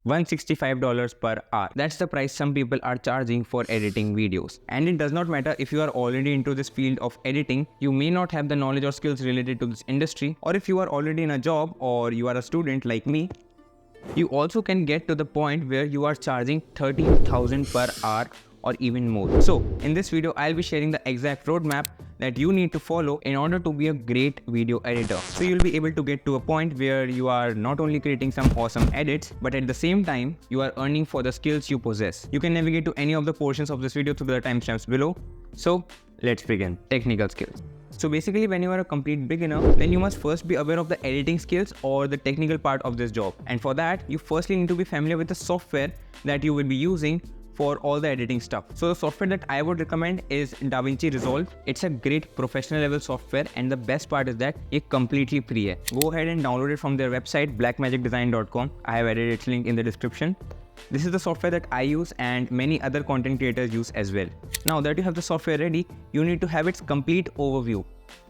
$165 per hour. That's the price some people are charging for editing videos. And it does not matter if you are already into this field of editing, you may not have the knowledge or skills related to this industry, or if you are already in a job or you are a student like me, you also can get to the point where you are charging $13,000 per hour or even more. So in this video, I'll be sharing the exact roadmap that you need to follow in order to be a great video editor. So you'll be able to get to a point where you are not only creating some awesome edits, but at the same time, you are earning for the skills you possess. You can navigate to any of the portions of this video through the timestamps below. So let's begin. Technical skills. So basically, when you are a complete beginner, then you must first be aware of the editing skills or the technical part of this job. And for that, you firstly need to be familiar with the software that you will be using for all the editing stuff. So the software that I would recommend is DaVinci Resolve. It's a great professional level software, and the best part is that it's completely free. Go ahead and download it from their website blackmagicdesign.com. I have added its link in the description. This is the software that I use and many other content creators use as well. Now that you have the software ready, you need to have its complete overview.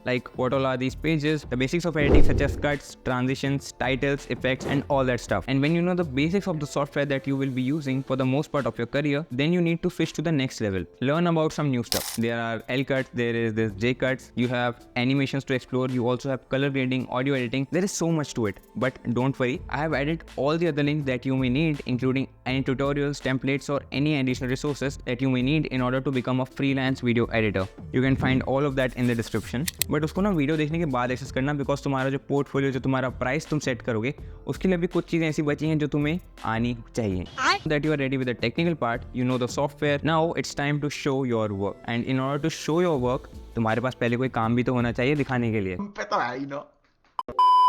Like what all are these pages, the basics of editing such as cuts, transitions, titles, effects and all that stuff. And when you know the basics of the software that you will be using for the most part of your career, then you need to switch to the next level. Learn about some new stuff. There are L cuts, there is this J cuts, you have animations to explore, you also have color grading, audio editing. There is so much to it, but don't worry, I have added all the other links that you may need, including any tutorials, templates or any additional resources that you may need in order to become a freelance video editor. You can find all of that in the description. But उसको ना video देखने के बाद access करना, because तुम्हारा जो portfolio, जो तुम्हारा प्राइस तुम सेट करोगे, उसके लिए भी कुछ चीज़ें ऐसी बची हैं जो तुम्हें आनी चाहिए. That you are ready with the technical part, you know the software. Now it's time to show your work. And in order to show your work, तुम्हारे पास पहले कोई काम भी तो होना चाहिए दिखाने के लिए.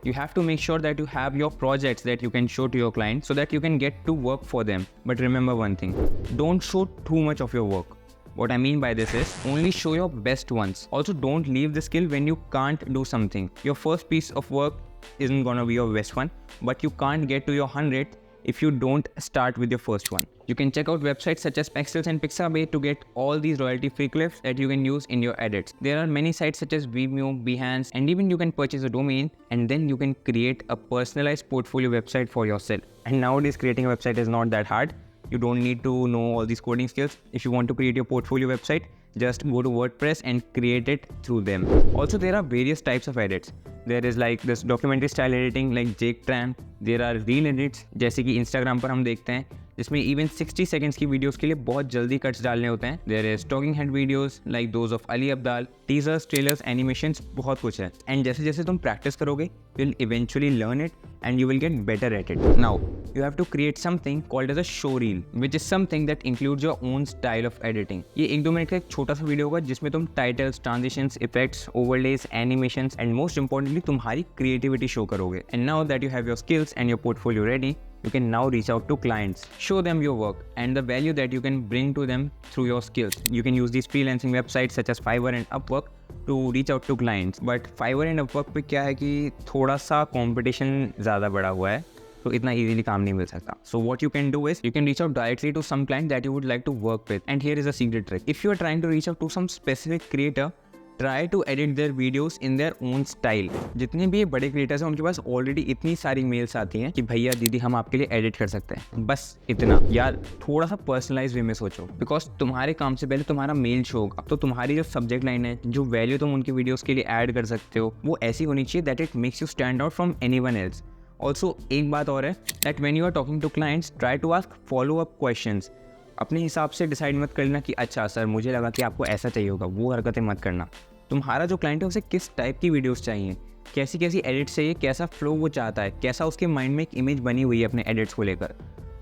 You have to make sure that you have your projects that you can show to your client so that you can get to work for them. But remember one thing, don't show too much of your work. What I mean by this is, only show your best ones. Also, don't leave the skill when you can't do something. Your first piece of work isn't gonna be your best one, but you can't get to your 100th if you don't start with your first one. You can check out websites such as Pexels and Pixabay to get all these royalty-free clips that you can use in your edits. There are many sites such as Vimeo, Behance, and even you can purchase a domain and then you can create a personalized portfolio website for yourself. And nowadays, creating a website is not that hard. You don't need to know all these coding skills. If you want to create your portfolio website, just go to WordPress and create it through them. Also, there are various types of edits. There is like this documentary style editing like Jake Tran. There are reel edits जैसे कि Instagram पर हम देखते हैं, जिसमें even 60 seconds की videos के लिए बहुत जल्दी कट्स डालने होते हैं. There is talking head videos like those of Ali Abdal, teasers, trailers, animations, बहुत कुछ है. And जैसे जैसे तुम practice करोगे, you'll eventually learn it and you will get better at it. Now, you have to create something called as a showreel, which is something that includes your own style of editing. ये 1-2 minute का एक छोटा सा video होगा जिसमें तुम titles, transitions, effects, overlays, animations and most importantly तुम्हारी creativity show करोगे. And now that you have your skills and your portfolio ready, you can now reach out to clients, show them your work and the value that you can bring to them through your skills. You can use these freelancing websites such as Fiverr and Upwork to reach out to clients. But Fiverr and Upwork पे क्या है कि थोड़ा सा competition ज़्यादा बढ़ा हुआ है, तो इतना easily काम नहीं मिल सकता. So what you can do is, you can reach out directly to some client that you would like to work with. And here is a secret trick. If you are trying to reach out to some specific creator, try to edit their videos in their own style. जितने भी ये बड़े creators हैं उनके पास already इतनी सारी mails आती हैं कि भैया दीदी हम आपके लिए एडिट कर सकते हैं. बस इतना. यार थोड़ा सा पर्सनलाइज वे में सोचो, बिकॉज तुम्हारे काम से पहले तुम्हारा मेल शो होगा. तो तुम्हारी जो सब्जेक्ट लाइन है, जो वैल्यू तुम उनके वीडियोस के लिए ऐड कर सकते हो, वो ऐसी होनी चाहिए that it makes you stand out from anyone else. Also एक बात और है, that when you are talking to clients, try to ask follow up questions. अपने हिसाब से डिसाइड मत करना कि अच्छा सर मुझे लगा कि आपको ऐसा चाहिए होगा, वो हरकतें मत करना. तुम्हारा जो क्लाइंट है उसे किस टाइप की वीडियोस चाहिए, कैसी कैसी एडिट्स चाहिए, कैसा फ्लो वो चाहता है, कैसा उसके माइंड में एक इमेज बनी हुई है अपने एडिट्स को लेकर,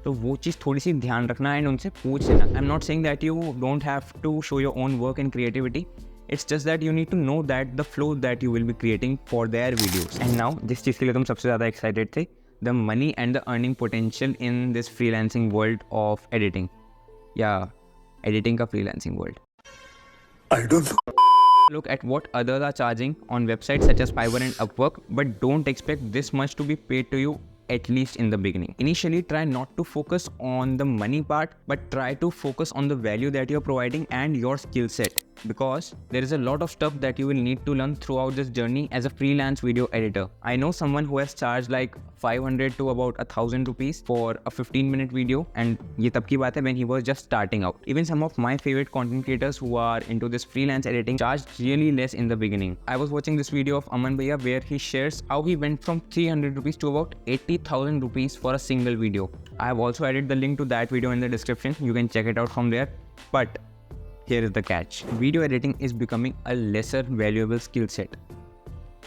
तो वो चीज़ थोड़ी सी ध्यान रखना एंड उनसे पूछ लेना. I am not saying that you don't have to show your own work and creativity. It's just that you need to know that the flow that you will be creating for their videos. And now जिस चीज़ के लिए तुम सबसे ज़्यादा excited थे, the money and the earning potential in this freelancing world of editing, या editing का freelancing world. I don't know. Look at what others are charging on websites such as Fiverr and Upwork, but don't expect this much to be paid to you, at least in the beginning. Initially, try not to focus on the money part, but try to focus on the value that you're providing and your skill set. because there is a lot of stuff that you will need to learn throughout this journey as a freelance video editor. I know someone who has charged like 500 to about 1,000 rupees for a 15-minute video, and ye tab ki baat hai when he was just starting out. Even some of my favorite content creators who are into this freelance editing charged really less in the beginning. I was watching this video of Aman Bhaiya where he shares how he went from 300 rupees to about 80,000 rupees for a single video. I have also added the link to that video in the description. You can check it out from there. But here is the catch. Video editing is becoming a lesser valuable skill set.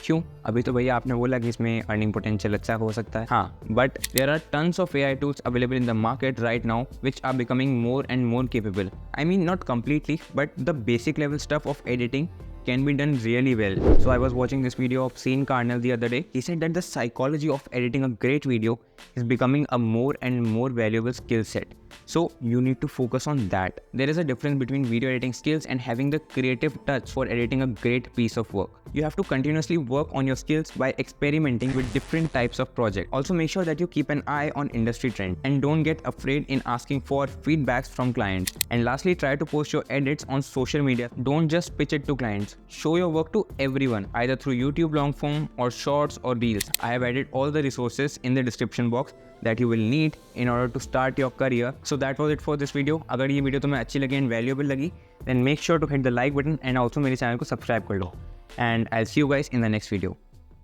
क्यों? अभी तो भैया आपने बोला कि इसमें earning potential अच्छा हो सकता है. हाँ, but there are tons of AI tools available in the market right now which are becoming more and more capable. I mean, not completely, but the basic level stuff of editing can be done really well. So I was watching this video of Sean Carnell the other day. He said that the psychology of editing a great video is becoming a more and more valuable skill set. So you need to focus on that. There is a difference between video editing skills and having the creative touch for editing a great piece of work. You have to continuously work on your skills by experimenting with different types of projects. Also make sure that you keep an eye on industry trends and don't get afraid in asking for feedbacks from clients. And lastly, try to post your edits on social media. Don't just pitch it to clients. Show your work to everyone, either through YouTube long form or shorts or reels. I have added all the resources in the description box that you will need in order to start your career. So that was it for this video. अगर ये video तुम्हें अच्छी लगी and valuable लगी, then make sure to hit the like button and also मेरे channel को subscribe कर लो. And I'll see you guys in the next video.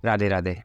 Radhe Radhe.